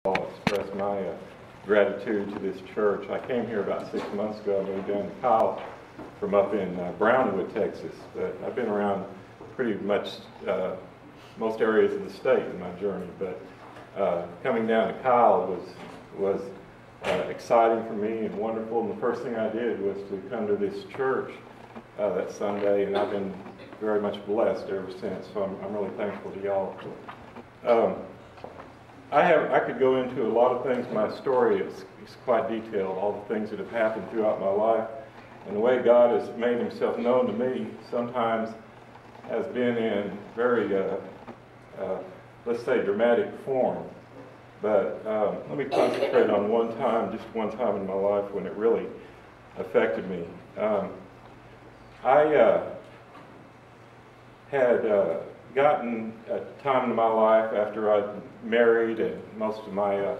I'll express my gratitude to this church. I came here about 6 months ago. I moved down to Kyle from up in Brownwood, Texas. But I've been around pretty much most areas of the state in my journey. But coming down to Kyle was exciting for me and wonderful. And the first thing I did was to come to this church that Sunday, and I've been very much blessed ever since. So I'm really thankful to y'all. I could go into a lot of things. My story is quite detailed, all the things that have happened throughout my life. And the way God has made himself known to me sometimes has been in very, let's say, dramatic form. But let me concentrate on just one time in my life when it really affected me. I had gotten a time in my life after I'd married, and most of my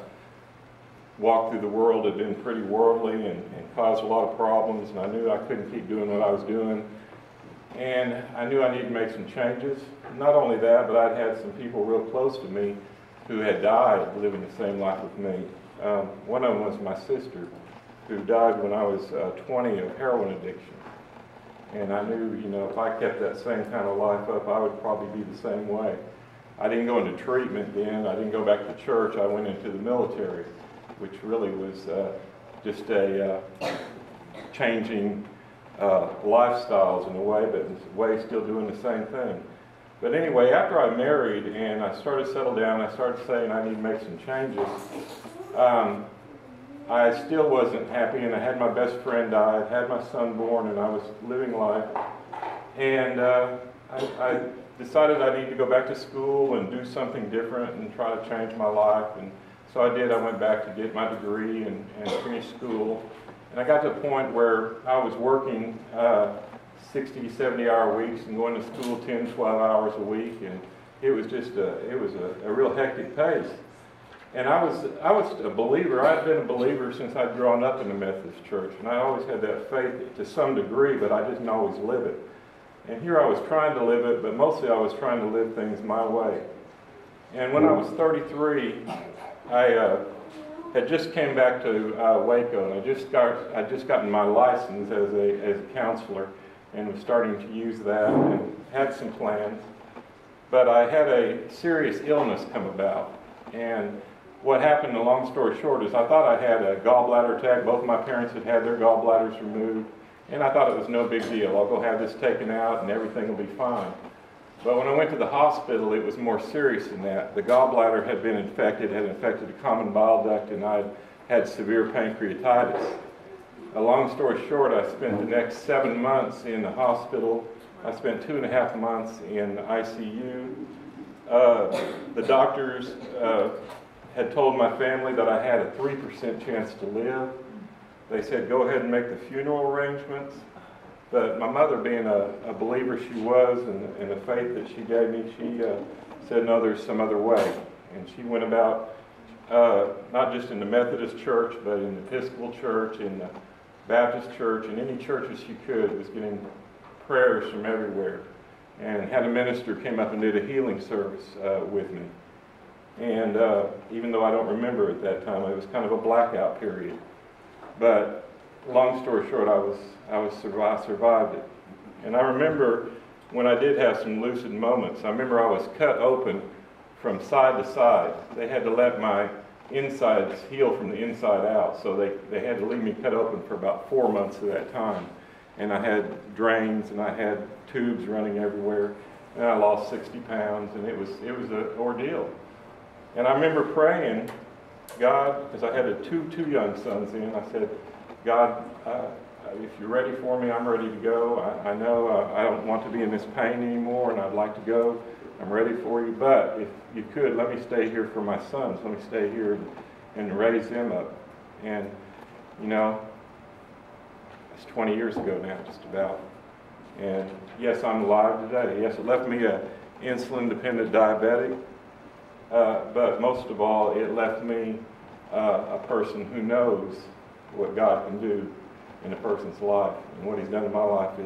walk through the world had been pretty worldly and caused a lot of problems, and I knew I couldn't keep doing what I was doing, and I knew I needed to make some changes. Not only that, but I'd had some people real close to me who had died living the same life with me. One of them was my sister, who died when I was 20 of heroin addiction. And I knew, if I kept that same kind of life up, I would probably be the same way. I didn't go into treatment then. I didn't go back to church. I went into the military, which really was just a changing lifestyles in a way, but in a way still doing the same thing. But anyway, after I married and I started to settle down, I started saying I need to make some changes. I still wasn't happy, and I had my best friend die, I had my son born, and I was living life. And I decided I needed to go back to school and do something different and try to change my life. And so I did. I went back to get my degree and finish school. And I got to a point where I was working 60, 70-hour weeks and going to school 10, 12 hours a week. And it was just a real hectic pace. And I was a believer. I'd been a believer since I'd grown up in the Methodist Church, and I always had that faith to some degree, but I didn't always live it. And here I was trying to live it, but mostly I was trying to live things my way. And when I was 33, I had just came back to Waco, and I'd just gotten my license as a counselor, and was starting to use that, and had some plans. But I had a serious illness come about, and what happened, the long story short, is I thought I had a gallbladder attack. Both of my parents had had their gallbladders removed, and I thought it was no big deal. I'll go have this taken out and everything will be fine. But when I went to the hospital, it was more serious than that. The gallbladder had been infected, had infected the common bile duct, and I had severe pancreatitis. A long story short, I spent the next 7 months in the hospital. I spent 2.5 months in ICU. The doctors had told my family that I had a 3% chance to live. They said, go ahead and make the funeral arrangements. But my mother, being a believer she was, and the faith that she gave me, she said, no, there's some other way. And she went about, not just in the Methodist church, but in the Episcopal church, in the Baptist church, and any churches she could, was getting prayers from everywhere. And had a minister came up and did a healing service with me. And even though I don't remember at that time, it was kind of a blackout period. But long story short, I survived it. And I remember when I did have some lucid moments, I remember I was cut open from side to side. They had to let my insides heal from the inside out, so they had to leave me cut open for about 4 months of that time. And I had drains, and I had tubes running everywhere, and I lost 60 pounds, and it was an ordeal. And I remember praying, God, because I had two young sons in, I said, God, if you're ready for me, I'm ready to go. I know I don't want to be in this pain anymore, and I'd like to go. I'm ready for you, but if you could, let me stay here for my sons. Let me stay here and raise them up. And, it's 20 years ago now, just about. And yes, I'm alive today. Yes, it left me an insulin-dependent diabetic. But most of all, it left me a person who knows what God can do in a person's life. And what he's done in my life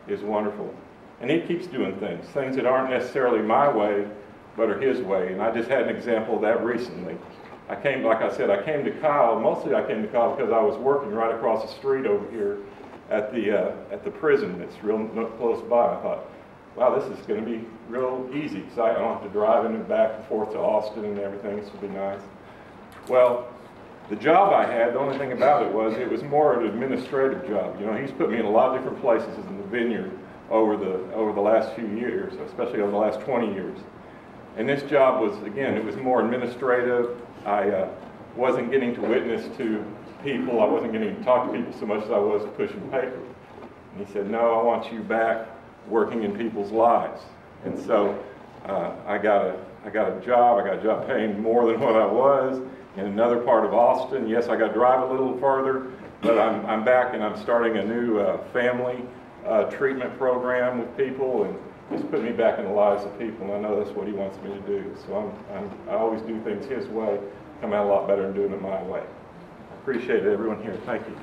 is wonderful. And he keeps doing things that aren't necessarily my way, but are his way. And I just had an example of that recently. like I said, I came to Kyle, mostly I came to Kyle because I was working right across the street over here at the prison that's real close by. I thought, wow, this is going to be real easy because I don't have to drive in and back and forth to Austin and everything. This will be nice. Well, the job I had, the only thing about it was more an administrative job. You know, he's put me in a lot of different places in the vineyard over the last few years, especially over the last 20 years. And this job was, again, it was more administrative. I wasn't getting to witness to people. I wasn't getting to talk to people so much as I was pushing paper. And he said, no, I want you back working in people's lives. And so I got a job paying more than what I was in another part of Austin. Yes, I got to drive a little further, but I'm back and I'm starting a new family treatment program with people, and he's put me back in the lives of people, and I know that's what he wants me to do. So I always do things his way, come out a lot better than doing it my way. I appreciate it, everyone here. Thank you.